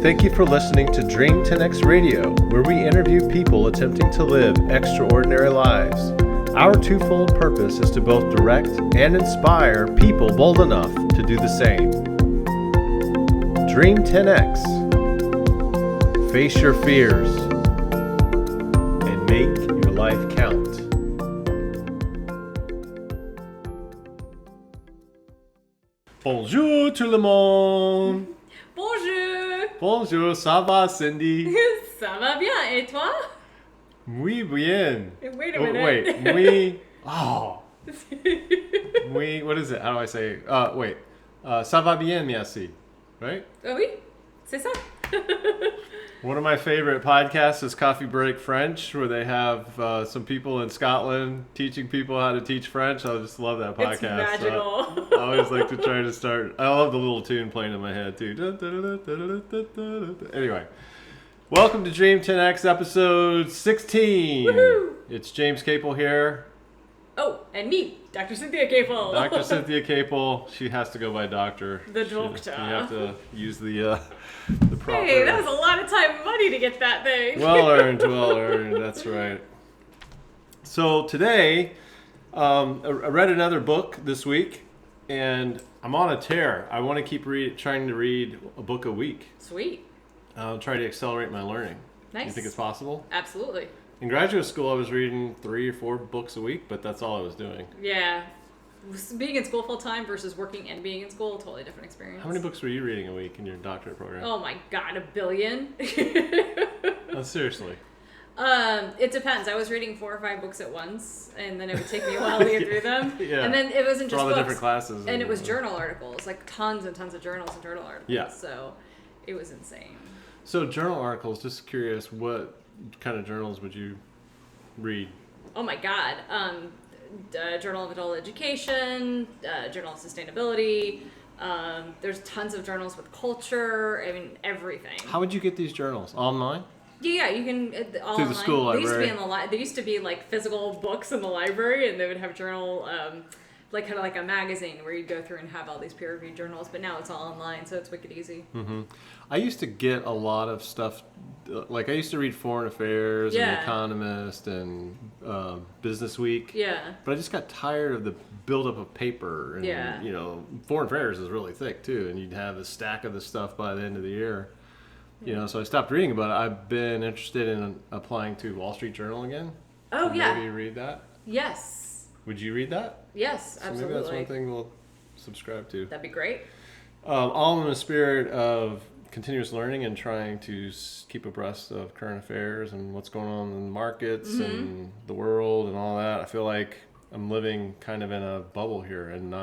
Thank you for listening to Dream 10X Radio, where we interview people attempting to live extraordinary lives. Our twofold purpose is to both direct and inspire people bold enough to do the same. Dream 10X. Face your fears and make your life count. Bonjour tout le monde. Bonjour. Bonjour, ça va, Cindy? Ça va bien, et toi? Muy bien. Wait a minute. Wait, muy. Oh. Muy, what is it? How do I say? Wait. Ça va bien, merci. Right? Oui, c'est ça. One of my favorite podcasts is Coffee Break French, where they have some people in Scotland teaching people how to teach French. I just love that podcast. It's magical. I always like to try to start. I love the little tune playing in my head too. Anyway, welcome to Dream 10X episode 16. Woohoo! It's James Capel here. Oh, and me, Dr. Cynthia Capel. Dr. Cynthia Capel. She has to go by doctor. The doctor. You have to use the proper. Hey, that was a lot of time and money to get that thing. Well earned. That's right. So today, I read another book this week, and I'm on a tear. I want to keep trying to read a book a week. Sweet. I'll try to accelerate my learning. Nice. You think it's possible? Absolutely. In graduate school, I was reading 3 or 4 books a week, but that's all I was doing. Yeah. Being in school full time versus working and being in school, totally different experience. How many books were you reading a week in your doctorate program? Oh my god, 1 billion. Oh, seriously. It depends. I was reading 4 or 5 books at once, and then it would take me a while to get through them. Yeah. And then it wasn't For just all the books. different classes. And it was journal articles, like tons and tons of journals and journal articles. Yeah. So it was insane. So journal articles, just curious, what kind of journals would you read? Oh my god. Journal of Adult Education, Journal of Sustainability. There's tons of journals with culture. I mean, everything. How would you get these journals? Online? Yeah, you can all Through the online. school library. They used to be in the There used to be like physical books in the library, and they would have journal, like kind of like a magazine where you'd go through and have all these peer-reviewed journals. But now it's all online, so it's wicked easy. Mm-hmm. I used to get a lot of stuff. Like I used to read Foreign Affairs and Economist and Business Week. Yeah. But I just got tired of the buildup of paper. And, you know, Foreign Affairs is really thick too, and you'd have a stack of this stuff by the end of the year. You know, so I stopped reading about it. I've been interested in applying to Wall Street Journal again. Oh, yeah. Maybe read that. Yes. Would you read that? Yes, So absolutely. maybe that's one thing we'll subscribe to. That'd be great. All in the spirit of continuous learning and trying to keep abreast of current affairs and what's going on in the markets and the world and all that. I feel like I'm living kind of in a bubble here and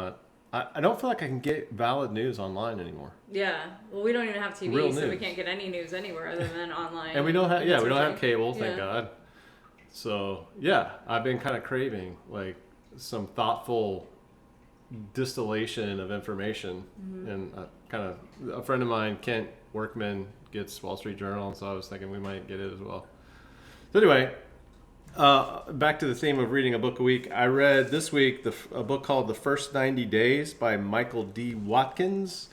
I don't feel like I can get valid news online anymore. Yeah. Well, we don't even have TV, Real so we news. can't get any news anywhere other than online. And we don't have, we don't have cable, thank Yeah. God. So, yeah, I've been kind of craving like some thoughtful distillation of information. And a friend of mine, Kent Workman, gets Wall Street Journal, and so I was thinking we might get it as well. So anyway, back to the theme of reading a book a week. I read this week a book called The First 90 Days by Michael D. Watkins.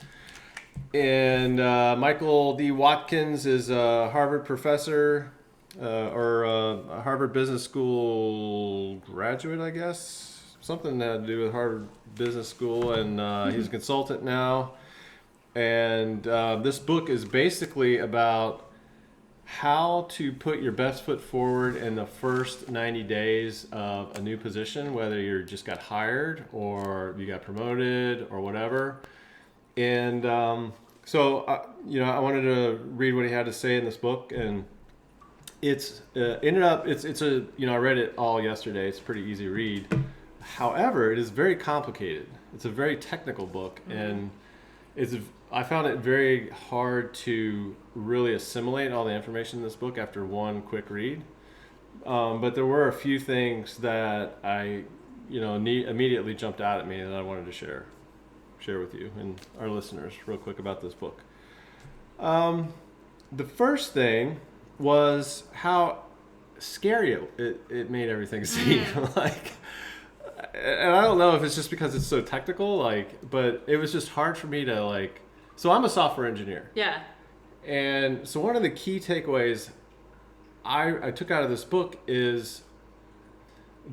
And Michael D. Watkins is a Harvard professor or a Harvard Business School graduate, I guess. Something that had to do with Harvard Business School. And he's a consultant now. And this book is basically about how to put your best foot forward in the first 90 days of a new position, whether you just got hired or you got promoted or whatever. And so I wanted to read what he had to say in this book, and it's ended up it's a I read it all yesterday. It's a pretty easy read. However, it is very complicated. It's a very technical book, and I found it very hard to really assimilate all the information in this book after one quick read. But there were a few things that I, immediately jumped out at me that I wanted to share with you and our listeners real quick about this book. The first thing was how scary it made everything seem. And I don't know if it's just because it's so technical, but it was just hard for me to so I'm a software engineer. Yeah. And so one of the key takeaways I took out of this book is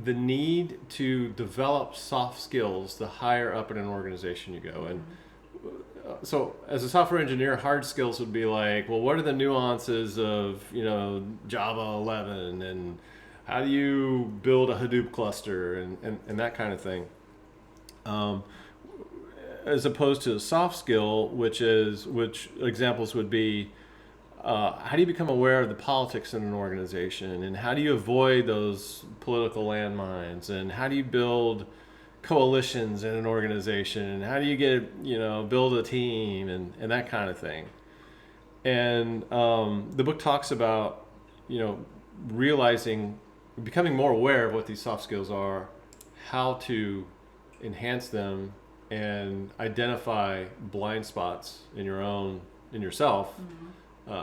the need to develop soft skills the higher up in an organization you go. And so as a software engineer, hard skills would be like, well, what are the nuances of, Java 11, and how do you build a Hadoop cluster, and that kind of thing. As opposed to a soft skill, which examples would be, how do you become aware of the politics in an organization, and how do you avoid those political landmines, and how do you build coalitions in an organization, and how do you build a team, and that kind of thing. And the book talks about, becoming more aware of what these soft skills are, how to enhance them, and identify blind spots in yourself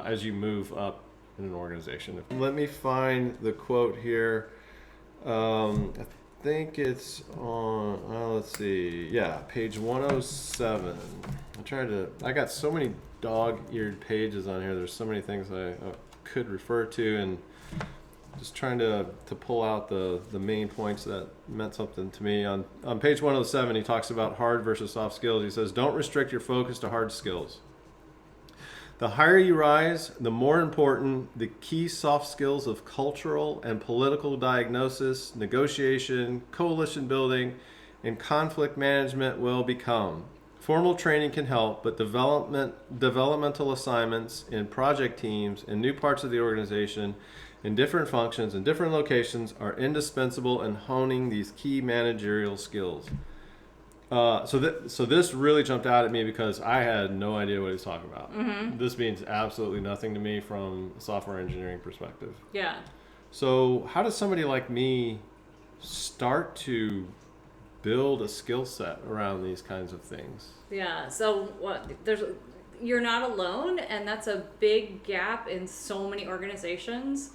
as you move up in an organization. Let me find the quote here. I think it's on, let's see, page 107. I got so many dog-eared pages on here. There's so many things I could refer to, and just trying to pull out the main points that meant something to me. On page 107, he talks about hard versus soft skills. He says, don't restrict your focus to hard skills. The higher you rise, the more important the key soft skills of cultural and political diagnosis, negotiation, coalition building, and conflict management will become. Formal training can help, but developmental assignments in project teams in new parts of the organization, in different functions and different locations, are indispensable in honing these key managerial skills. So this really jumped out at me because I had no idea what he was talking about. Mm-hmm. This means absolutely nothing to me from a software engineering perspective. Yeah. So how does somebody like me start to build a skill set around these kinds of things? Yeah. So you're not alone, and that's a big gap in so many organizations.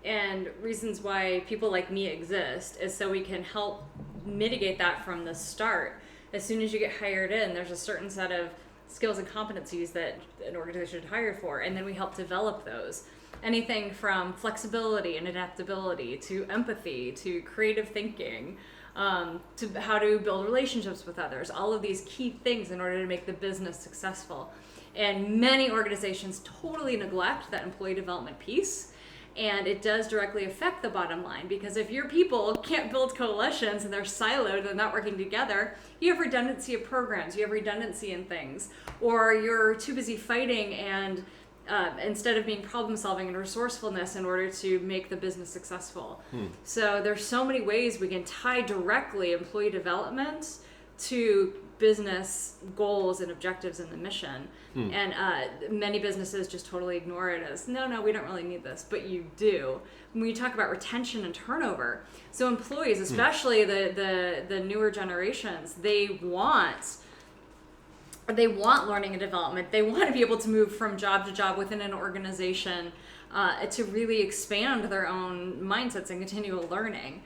And reasons why people like me exist is so we can help mitigate that from the start. As soon as you get hired in, there's a certain set of skills and competencies that an organization should hire for, and then we help develop those. Anything from flexibility and adaptability to empathy to creative thinking, to how to build relationships with others, all of these key things in order to make the business successful. And many organizations totally neglect that employee development piece. And it does directly affect the bottom line, because if your people can't build coalitions and they're siloed and not working together, you have redundancy of programs, you have redundancy in things, or you're too busy fighting and instead of being problem solving and resourcefulness in order to make the business successful. So there's so many ways we can tie directly employee development to business goals and objectives in the mission. And many businesses just totally ignore it as, no, we don't really need this, but you do. When we talk about retention and turnover, so employees, especially the newer generations, they want learning and development. They want to be able to move from job to job within an organization to really expand their own mindsets and continual learning.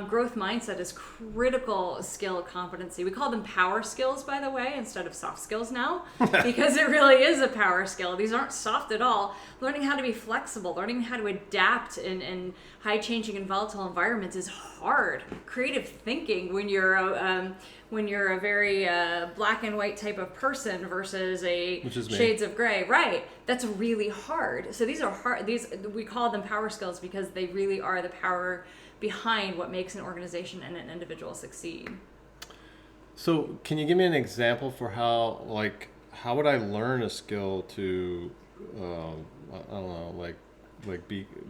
Growth mindset is critical skill competency. We call them power skills, by the way, instead of soft skills now, because it really is a power skill. These aren't soft at all. Learning how to be flexible, learning how to adapt in high changing and volatile environments is hard. Creative thinking when you're a very black and white type of person versus a shades of gray, right? That's really hard. So these are hard. We call them power skills because they really are the power behind what makes an organization and an individual succeed. So can you give me an example for how would I learn a skill to,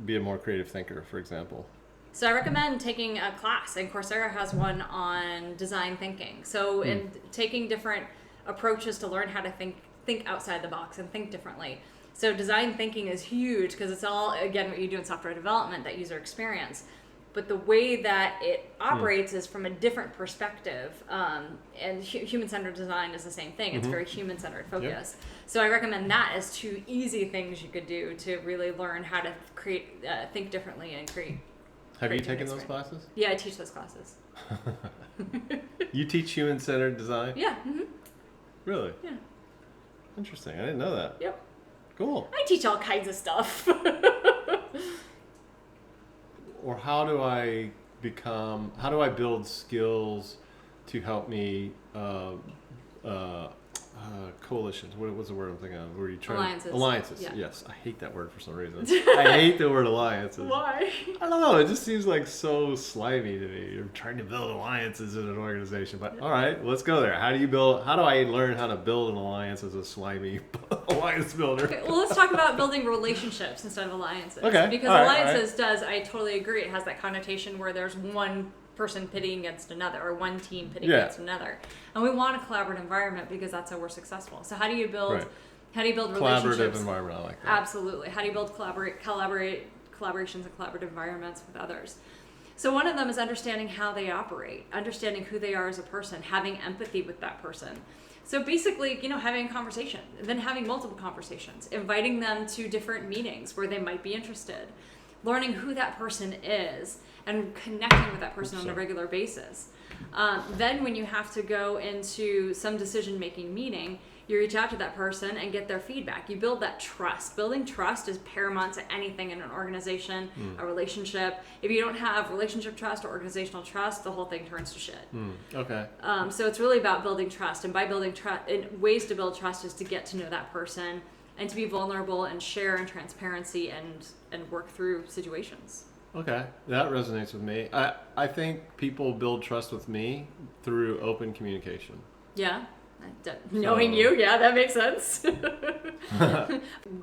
be a more creative thinker, for example? So I recommend taking a class, and Coursera has one on design thinking. So in taking different approaches to learn how to think outside the box and think differently. So design thinking is huge because it's all, again, what you do in software development, that user experience. But the way that it operates is from a different perspective. And human-centered design is the same thing. It's very human-centered focus. Yep. So I recommend that as two easy things you could do to really learn how to think differently and create. Have you taken those classes? Yeah, I teach those classes. You teach human-centered design? Yeah. Mm-hmm. Really? Yeah. Interesting. I didn't know that. Yep. Cool. I teach all kinds of stuff. Or how do I build skills to help me coalitions? What was the word I'm thinking of? Where you try alliances. Yeah. Yes, I hate that word for some reason. I hate the word alliances. Why? I don't know. It just seems like so slimy to me. You're trying to build alliances in an organization, but all right, let's go there. How do I learn how to build an alliance as a slimy alliance builder? Okay, well, let's talk about building relationships instead of alliances. Okay. Because alliances I totally agree, it has that connotation where there's one person pitting against another, or one team pitting against another, and we want a collaborative environment because that's how we're successful. So how do you build relationships? Collaborative environment, I like that. Absolutely. How do you build collaborations and collaborative environments with others? So one of them is understanding how they operate, understanding who they are as a person, having empathy with that person. So basically, having a conversation, then having multiple conversations, inviting them to different meetings where they might be interested, learning who that person is, and connecting with that person on a regular basis. Then when you have to go into some decision-making meeting, you reach out to that person and get their feedback. You build that trust. Building trust is paramount to anything in an organization, a relationship. If you don't have relationship trust or organizational trust, the whole thing turns to shit. Okay. So it's really about building trust. And by building trust, ways to build trust is to get to know that person and to be vulnerable and share in transparency and work through situations. Okay, that resonates with me. I think people build trust with me through open communication. Yeah. Knowing you, yeah, that makes sense.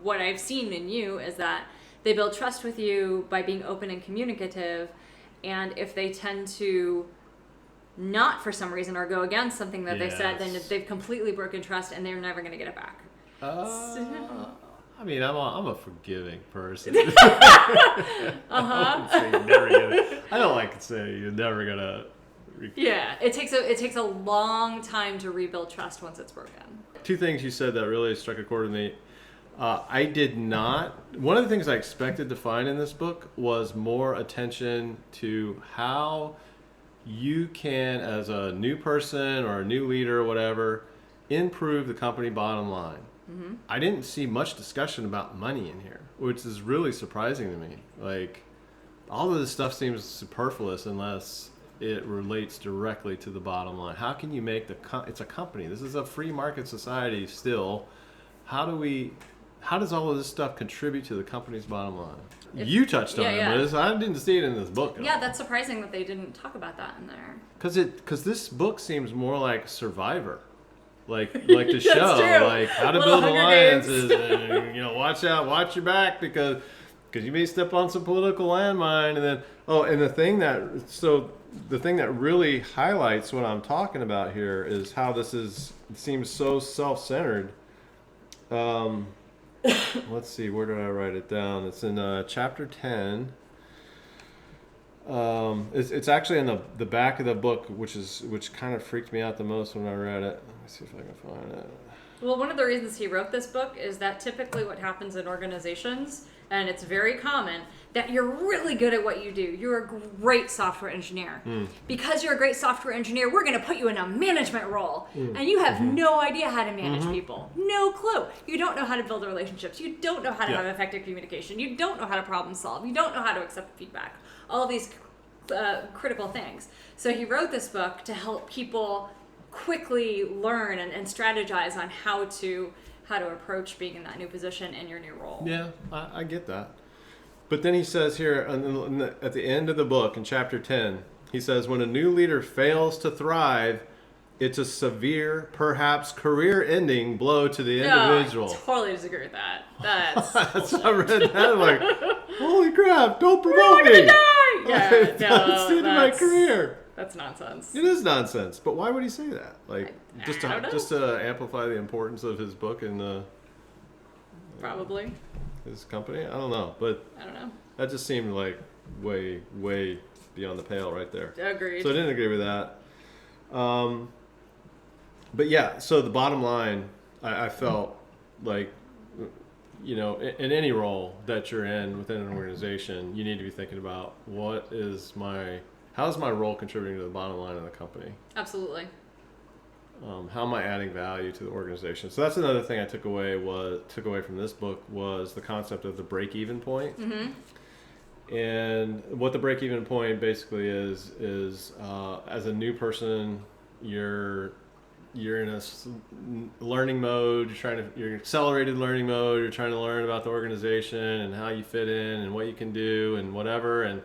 What I've seen in you is that they build trust with you by being open and communicative, and if they tend to not for some reason or go against something that they said, then they've completely broken trust and they're never going to get it back. I mean, I'm a forgiving person. Uh-huh. I don't like to say you're never gonna. Yeah, it takes a long time to rebuild trust once it's broken. Two things you said that really struck a chord with me. I did not. One of the things I expected to find in this book was more attention to how you can, as a new person or a new leader or whatever, improve the company bottom line. Mm-hmm. I didn't see much discussion about money in here, which is really surprising to me. Like, all of this stuff seems superfluous unless it relates directly to the bottom line. How can you make it's a company. This is a free market society still. How does all of this stuff contribute to the company's bottom line? You touched on it, Liz. I didn't see it in this book. Yeah, that's surprising that they didn't talk about that in there. Because this book seems more like Survivor. Like the show, true. like how to build alliances, and, watch your back because you may step on some political landmine, and then the thing that really highlights what I'm talking about here is how this seems so self-centered. Let's see, where did I write it down? It's in chapter 10. It's actually in the back of the book, which kind of freaked me out the most when I read it. Let me see if I can find it. Well, one of the reasons he wrote this book is that typically what happens in organizations, and it's very common, that you're really good at what you do. You're a great software engineer. Because you're a great software engineer, we're going to put you in a management role. And you have no idea how to manage people. No clue. You don't know how to build relationships. You don't know how to have effective communication. You don't know how to problem solve. You don't know how to accept feedback. All of these critical things. So he wrote this book to help people quickly learn and strategize on how to approach being in that new position in your new role. Yeah, I get that. But then he says here at the end of the book in chapter 10, he says, when a new leader fails to thrive, it's a severe, perhaps career-ending blow to the individual. I totally disagree with that. That's I read that, I'm like, holy crap, don't promote me. Yeah, That's the end of my career. That's nonsense. It is nonsense, but why would he say that? Like, just don't to amplify the importance of his book and probably his company? I don't know, but I don't know. That just seemed like way, way beyond the pale right there. Agreed. So I didn't agree with that. But yeah, so the bottom line, I felt like, in any role that you're in within an organization, you need to be thinking about how is my role contributing to the bottom line of the company? Absolutely. How am I adding value to the organization? So that's another thing I took away from this book was the concept of the break-even point. And what the break-even point basically is as a new person, you're in a learning mode. You're accelerated learning mode. You're trying to learn about the organization and how you fit in and what you can do and whatever. And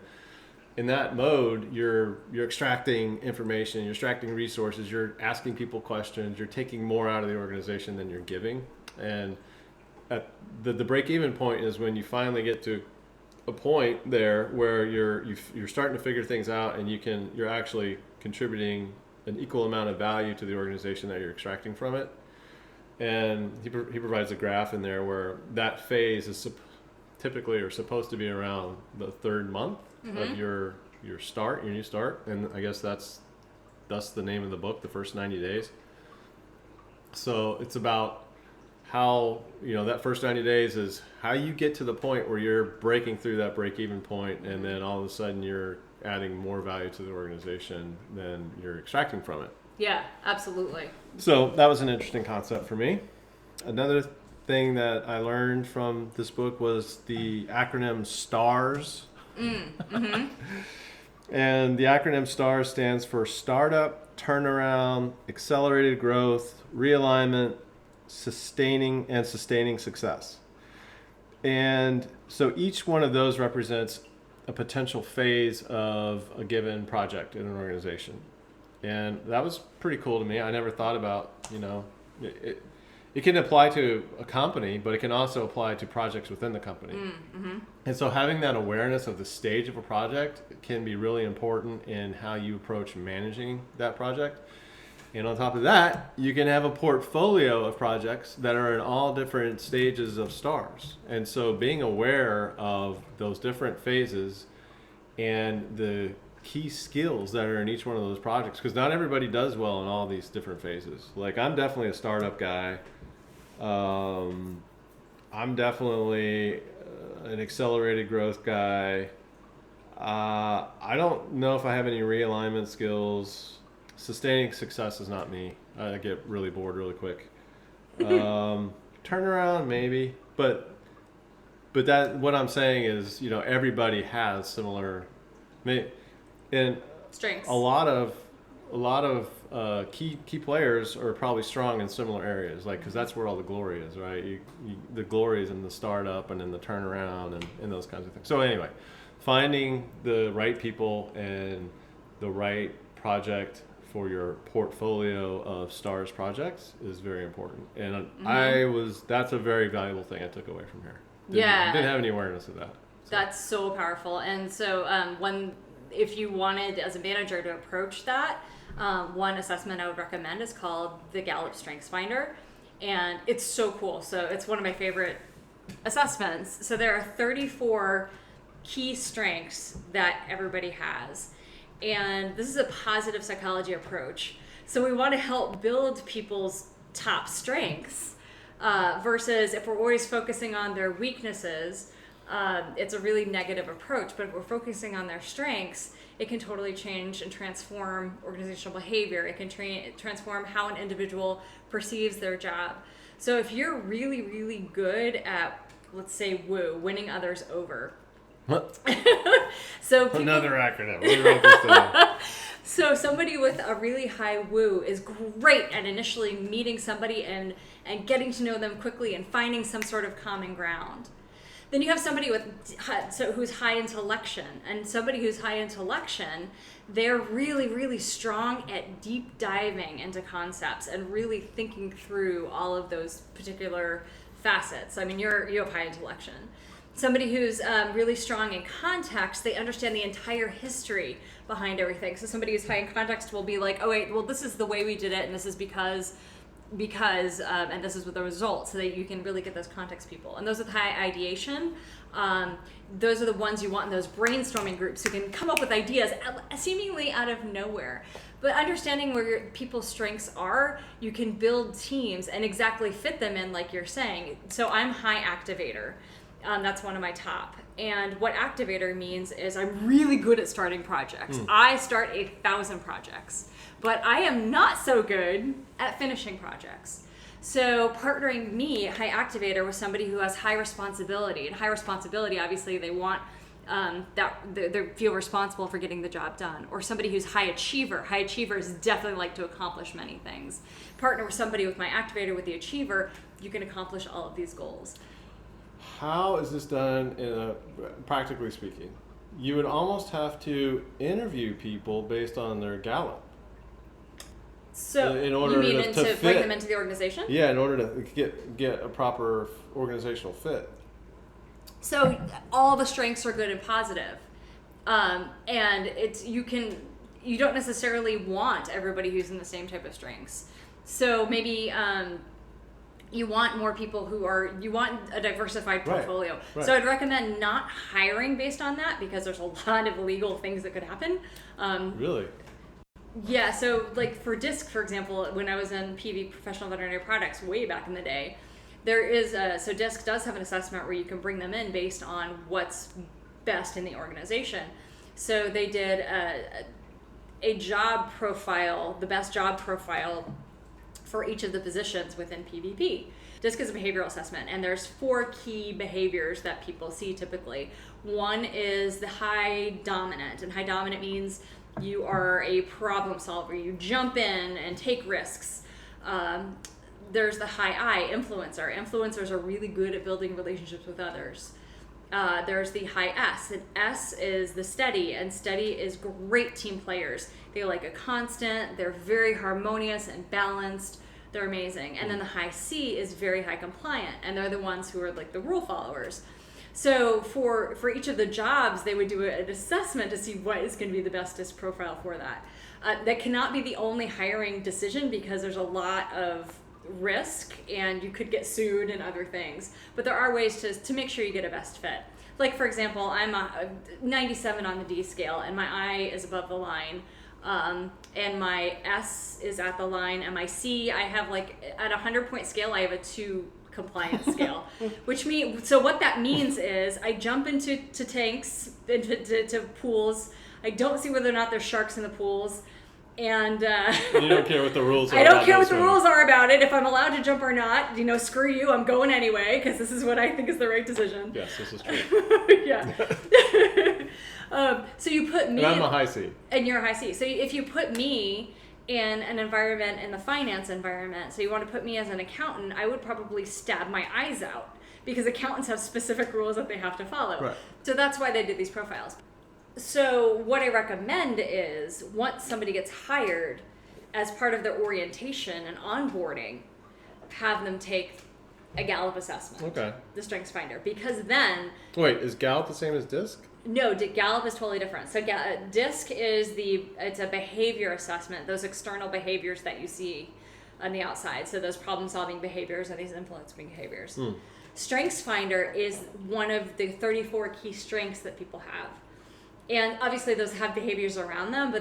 in that mode, you're extracting information, you're extracting resources, you're asking people questions, you're taking more out of the organization than you're giving. And at the break-even point is when you finally get to a point there where you're starting to figure things out and you're actually contributing an equal amount of value to the organization that you're extracting from it. And he provides a graph in there where that phase is typically are supposed to be around the third month of your new start. And I guess that's the name of the book, the first 90 days. So it's about how, that first 90 days is how you get to the point where you're breaking through that break-even point, and then all of a sudden you're adding more value to the organization than you're extracting from it. Yeah, absolutely. So that was an interesting concept for me. Another thing that I learned from this book was the acronym STARS. And the acronym STARS stands for Startup, Turnaround, Accelerated Growth, Realignment, Sustaining Success. And so each one of those represents a potential phase of a given project in an organization. And that was pretty cool to me. I never thought about, it can apply to a company, but it can also apply to projects within the company. And so having that awareness of the stage of a project can be really important in how you approach managing that project. And on top of that, you can have a portfolio of projects that are in all different stages of STARS. And so being aware of those different phases and the key skills that are in each one of those projects, because not everybody does well in all these different phases. Like, I'm definitely a startup guy. I'm definitely an accelerated growth guy. I don't know if I have any realignment skills. Sustaining success is not me. I get really bored really quick. Turnaround, maybe. But that, what I'm saying is, everybody has similar, and strengths. A lot of key players are probably strong in similar areas, like, because that's where all the glory is, right? The glory is in the startup and in the turnaround and those kinds of things. So anyway, finding the right people and the right project for your portfolio of STARS projects is very important. And that's a very valuable thing I took away from here. Didn't have any awareness of that. So. That's so powerful. And so if you wanted as a manager to approach that, one assessment I would recommend is called the Gallup Strengths Finder. And it's so cool. So it's one of my favorite assessments. So there are 34 key strengths that everybody has. And this is a positive psychology approach. So we want to help build people's top strengths versus if we're always focusing on their weaknesses, it's a really negative approach. But if we're focusing on their strengths, it can totally change and transform organizational behavior. It can transform how an individual perceives their job. So if you're really, really good at, let's say, winning others over. What? So another acronym. We wrote this down. So somebody with a really high woo is great at initially meeting somebody and getting to know them quickly and finding some sort of common ground. Then you have somebody who's high intellection, and somebody who's high intellection, they're really, really strong at deep diving into concepts and really thinking through all of those particular facets. I mean, you have high intellection. Somebody who's really strong in context, they understand the entire history behind everything. So somebody who's high in context will be like, oh wait, well this is the way we did it, and this is because and this is what the result, so that you can really get those context people. And those with high ideation, those are the ones you want in those brainstorming groups who can come up with ideas seemingly out of nowhere. But understanding where people's strengths are, you can build teams and exactly fit them in, like you're saying. So I'm high activator. That's one of my top. And what activator means is I'm really good at starting projects. I start 1,000 projects, but I am not so good at finishing projects. So partnering me, high activator, with somebody who has high responsibility, and high responsibility, obviously they want that they feel responsible for getting the job done, or somebody who's high achiever. High achievers definitely like to accomplish many things. Partner with somebody with my activator, with the achiever, you can accomplish all of these goals. How is this done practically speaking? You would almost have to interview people based on their Gallup. So in order you mean to bring them into the organization? Yeah, in order to get a proper organizational fit. So all the strengths are good and positive. And you don't necessarily want everybody who's in the same type of strengths. So maybe you want more people you want a diversified portfolio. Right. So I'd recommend not hiring based on that, because there's a lot of illegal things that could happen. Really? Yeah, so like for DISC, for example, when I was in PV, Professional Veterinary Products, way back in the day, there is so DISC does have an assessment where you can bring them in based on what's best in the organization. So they did a job profile, the best job profile for each of the positions within PVP. DISC is a behavioral assessment, and there's 4 key behaviors that people see typically. One is the high dominant, and high dominant means you are a problem solver. You jump in and take risks. There's the high I, influencer. Influencers are really good at building relationships with others. There's the high S, and S is the steady, and steady is great team players. They like a constant, they're very harmonious and balanced, they're amazing. And then the high C is very high compliant, and they're the ones who are like the rule followers. So for each of the jobs, they would do an assessment to see what is going to be the bestest profile for that. That cannot be the only hiring decision, because there's a lot of risk and you could get sued and other things. But there are ways to make sure you get a best fit. Like, for example, I'm a 97 on the D scale, and my I is above the line. And my S is at the line, and my C, I have like, at a 100-point scale, I have a 2 compliance scale, which means, so what that means is I jump into tanks, into pools. I don't see whether or not there's sharks in the pools. And you don't care what the rules are. I don't care what the rules are about it. If I'm allowed to jump or not, screw you. I'm going anyway, because this is what I think is the right decision. Yes, this is true. Yeah. So you put me. And I'm a high C. And you're a high C. So if you put me in an environment, in the finance environment, so you want to put me as an accountant, I would probably stab my eyes out, because accountants have specific rules that they have to follow. Right. So that's why they did these profiles. So what I recommend is, once somebody gets hired, as part of their orientation and onboarding, have them take a Gallup assessment. Okay. The Strengths Finder, because then. Wait, is Gallup the same as DISC? No, Gallup is totally different. So DISC is it's a behavior assessment, those external behaviors that you see on the outside. So those problem-solving behaviors and these influencing behaviors. Strengths Finder is one of the 34 key strengths that people have. And obviously those have behaviors around them, but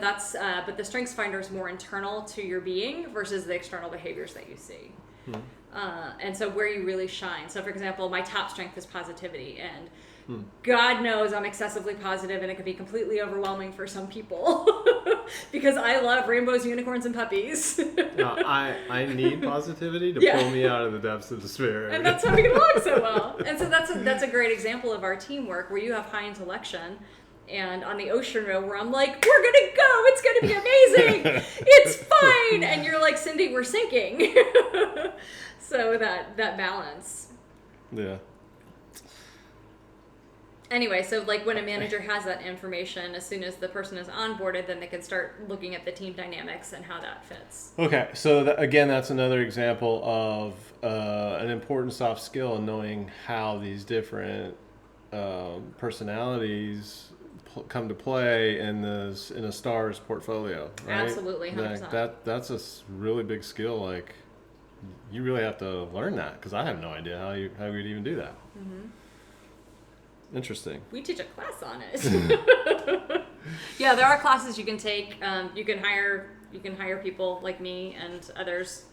but the Strengths Finder is more internal to your being versus the external behaviors that you see. And so where you really shine. So for example, my top strength is positivity, and God knows I'm excessively positive, and it can be completely overwhelming for some people because I love rainbows, unicorns, and puppies. No, I need positivity to pull me out of the depths of despair. And that's how we get along so well. And so that's a great example of our teamwork, where you have high intellection. And on the ocean row, where I'm like, we're gonna go, it's gonna be amazing, it's fine, and you're like, Cindy, we're sinking. So that balance. Yeah. Anyway, so like when a manager has that information, as soon as the person is onboarded, then they can start looking at the team dynamics and how that fits. Okay, so again, that's another example of an important soft skill in knowing how these different personalities come to play in a star's portfolio, right? Absolutely, 100%. That's a really big skill. Like, you really have to learn that, because I have no idea how you'd even do that. Interesting. We teach a class on it. Yeah, there are classes you can take. You can hire people like me and others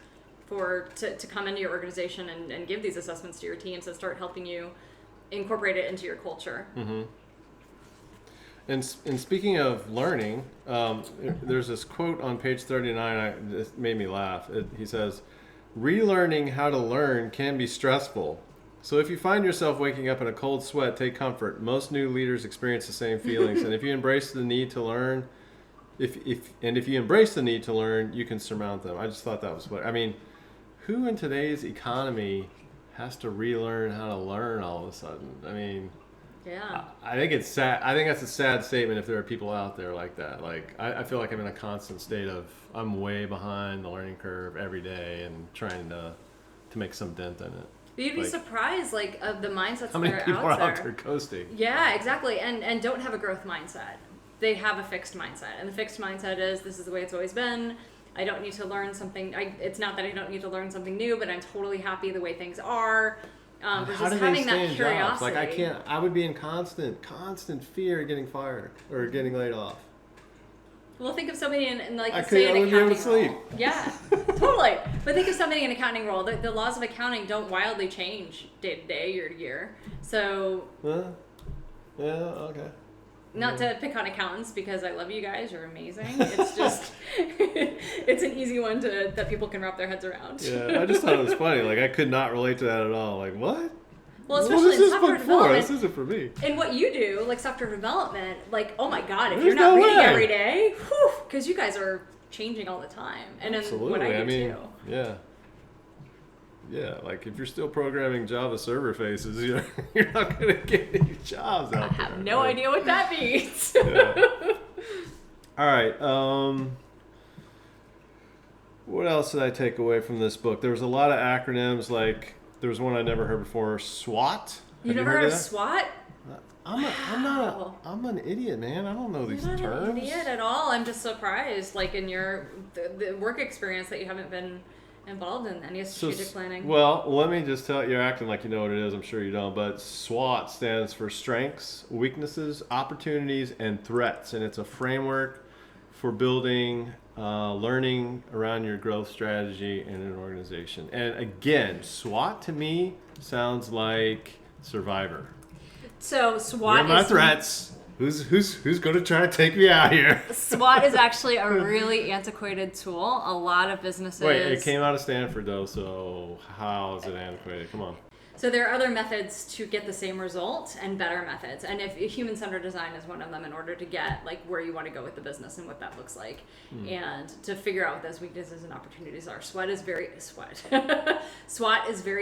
to come into your organization and give these assessments to your teams and start helping you incorporate it into your culture. Mm-hmm. And speaking of learning, there's this quote on page 39. It made me laugh. He says, "Relearning how to learn can be stressful. So if you find yourself waking up in a cold sweat, take comfort. Most new leaders experience the same feelings. And if you embrace the need to learn, if you embrace the need to learn, you can surmount them." I just thought that was what, I mean, who in today's economy has to relearn how to learn all of a sudden? I mean, Yeah. I think it's sad. I think that's a sad statement if there are people out there like that. Like, I feel like I'm in a constant state of, I'm way behind the learning curve every day and trying to make some dent in it. You'd be surprised, like, of the mindsets How many that are people out are out there there coasting? Yeah, exactly. And don't have a growth mindset. They have a fixed mindset. And the fixed mindset is, this is the way it's always been. I don't need to learn something. It's not that I don't need to learn something new, but I'm totally happy the way things are. Versus How do they having stay that in curiosity. jobs? Like, I would be in constant fear of getting fired or getting laid off. Well, think of somebody in like, I say, an wouldn't be able to accounting sleep. role. Yeah, totally. But think of somebody in an accounting role. The laws of accounting don't wildly change day to day, year to year. So, Yeah, okay. not to pick on accountants because I love you guys. You're amazing. It's just, it's an easy one that people can wrap their heads around. Yeah, I just thought it was funny. Like, I could not relate to that at all. Like, what? Well, especially in software development. This isn't for me. And what you do, like software development, like, oh my God, if There's you're not no reading way. every day, because you guys are changing all the time. And then Absolutely. what I do too. Yeah. Yeah, like if you're still programming Java server faces, you're not going to get any jobs out I there. have no idea what that means. Yeah. All right. What else did I take away from this book? There was a lot of acronyms. Like there was one I never heard before. SWAT. You never heard of SWAT? I'm an idiot, man. I don't know these terms. You're not an idiot at all. I'm just surprised, like in your the work experience, that you haven't been involved in any strategic planning. Well, let me just tell you, you're acting like you know what it is. I'm sure you don't. But SWOT stands for strengths, weaknesses, opportunities, and threats. And it's a framework for building learning around your growth strategy in an organization. And again, SWOT to me sounds like Survivor. So SWOT Where are my threats? Who's going to try to take me out here? SWOT is actually a really antiquated tool. A lot of businesses. Wait, it came out of Stanford though, so how is it antiquated? Come on. So there are other methods to get the same result and better methods. And if human-centered design is one of them in order to get like where you want to go with the business and what that looks like. And to figure out what those weaknesses and opportunities are. SWOT is very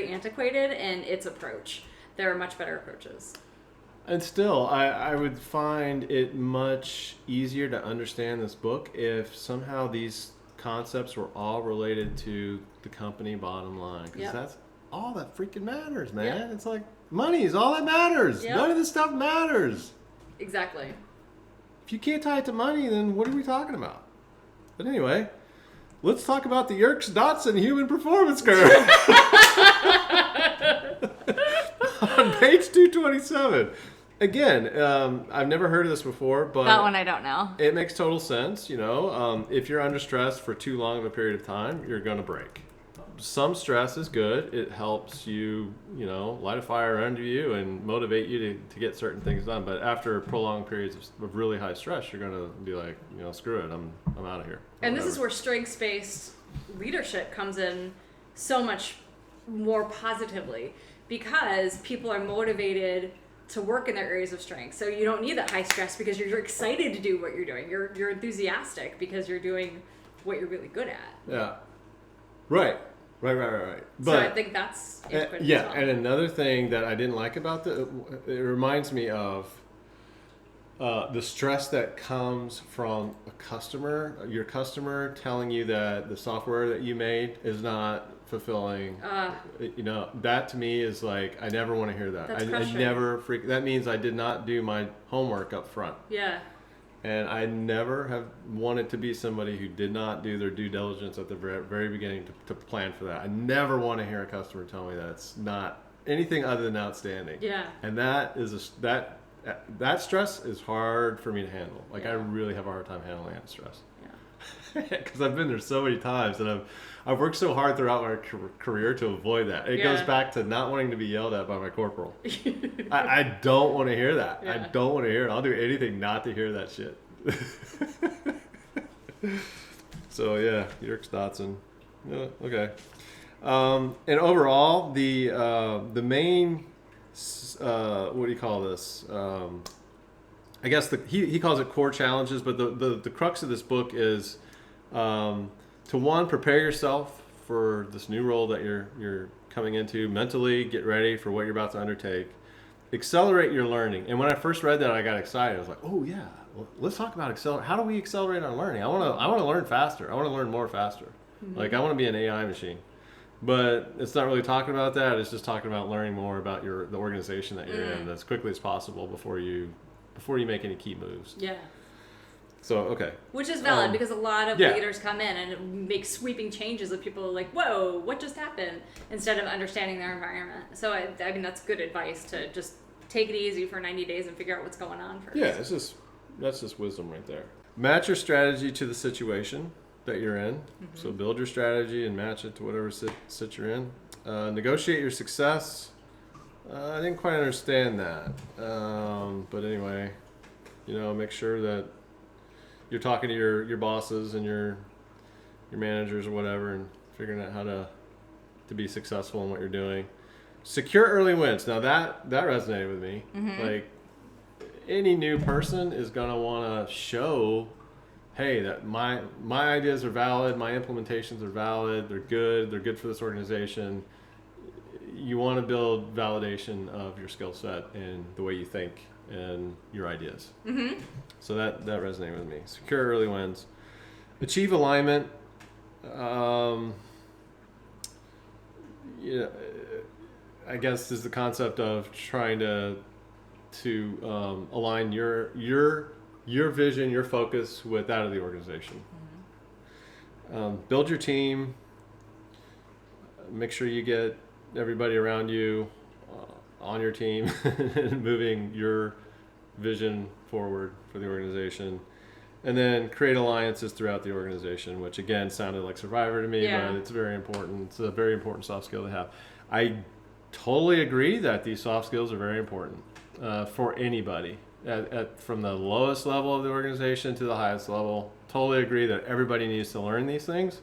antiquated in its approach. There are much better approaches. And still, I would find it much easier to understand this book if somehow these concepts were all related to the company bottom line. Because that's all that freaking matters, man. Yep. It's like money is all that matters. Yep. None of this stuff matters. Exactly. If you can't tie it to money, then what are we talking about? But anyway, let's talk about the Yerkes-Dotson human performance curve. On page 227. Again, I've never heard of this before, but That one I don't know. it makes total sense. You know, if you're under stress for too long of a period of time, you're going to break. Some stress is good. It helps you, light a fire under you and motivate you to get certain things done. But after prolonged periods of really high stress, you're going to be like, screw it, I'm out of here. And this is where strengths-based leadership comes in so much more positively, because people are motivated to work in their areas of strength. So you don't need that high stress because you're excited to do what you're doing. You're enthusiastic because you're doing what you're really good at. Yeah. Right. But, so I think that's yeah, as well. And another thing that I didn't like about it reminds me of the stress that comes from your customer telling you that the software that you made is not fulfilling. That to me is like, I never want to hear that. That means I did not do my homework up front. Yeah. And I never have wanted to be somebody who did not do their due diligence at the very beginning to plan for that. I never want to hear a customer tell me that it's not anything other than outstanding. Yeah. And that stress is hard for me to handle. Like I really have a hard time handling that stress. Yeah. because I've been there so many times, and I've worked so hard throughout my career to avoid that. It goes back to not wanting to be yelled at by my corporal. I don't want to hear that. I don't want to hear it. I'll do anything not to hear that shit. So yeah, Yerkes Dotson. Yeah, okay. And overall, the main what do you call this? I guess he calls it core challenges, but the crux of this book is to one, prepare yourself for this new role that you're coming into mentally. Get ready for what you're about to undertake. Accelerate your learning. And when I first read that, I got excited. I was like, oh yeah, well, let's talk about accelerate. How do we accelerate our learning? I want to learn faster. I want to learn more faster. Mm-hmm. Like I want to be an AI machine. But it's not really talking about that. It's just talking about learning more about the organization that you're in as quickly as possible before you make any key moves. Yeah. So, okay. Which is valid because a lot of leaders come in and make sweeping changes that people are like, whoa, what just happened? Instead of understanding their environment. So, I mean, that's good advice to just take it easy for 90 days and figure out what's going on first. Yeah, that's just wisdom right there. Match your strategy to the situation that you're in. Mm-hmm. So build your strategy and match it to whatever sit you're in. Negotiate your success. I didn't quite understand that. But anyway, make sure that you're talking to your bosses and your managers or whatever and figuring out how to be successful in what you're doing. Secure early wins. Now that resonated with me. Mm-hmm. Like any new person is going to want to show, hey, that my ideas are valid, my implementations are valid, they're good for this organization. You want to build validation of your skill set and the way you think and your ideas. Mm-hmm. So that resonated with me. Secure early wins. Achieve alignment. I guess is the concept of trying to align your vision, your focus with that of the organization. Mm-hmm. Build your team. Make sure you get everybody around you on your team and moving your vision forward for the organization. And then create alliances throughout the organization, which again sounded like Survivor to me, but it's very important. It's a very important soft skill to have. I totally agree that these soft skills are very important for anybody. From the lowest level of the organization to the highest level, totally agree that everybody needs to learn these things.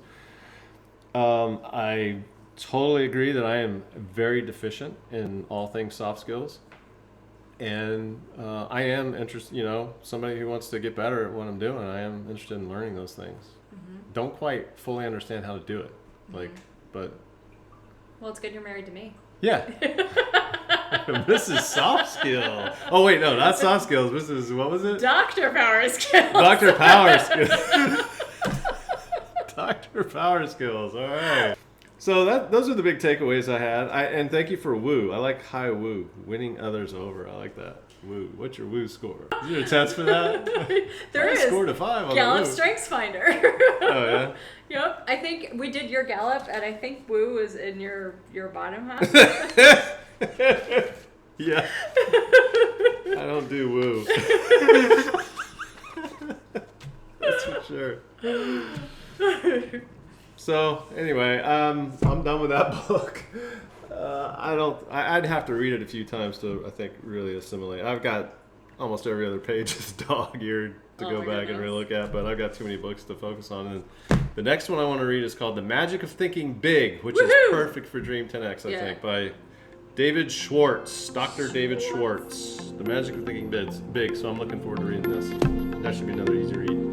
I totally agree that I am very deficient in all things soft skills, and I am interested. Somebody who wants to get better at what I'm doing, I am interested in learning those things. Mm-hmm. Don't quite fully understand how to do it, but. Well, it's good you're married to me. Yeah. This is soft skill. Oh wait, no, not soft skills. This is, what was it? Dr. Power Skills. Dr. Power Skills. Dr. Power Skills. All right. So those are the big takeaways I had. And thank you for woo. I like high woo, winning others over. I like that. Woo. What's your woo score? Is there a test for that? There is. I scored a 5 on Gallup the woo. Strengths Finder. Oh yeah. Yep. I think we did your Gallup, and I think woo is in your bottom half. Yeah. I don't do woo. That's for sure. So anyway, I'm done with that book. I'd have to read it a few times to, I think, really assimilate. I've got almost every other page is dog-eared to go back and really look at, but I've got too many books to focus on. And the next one I want to read is called The Magic of Thinking Big, which is perfect for Dream 10X, I think, by David Schwartz, Dr. David Schwartz. The Magic of Thinking Big. So I'm looking forward to reading this. That should be another easy read.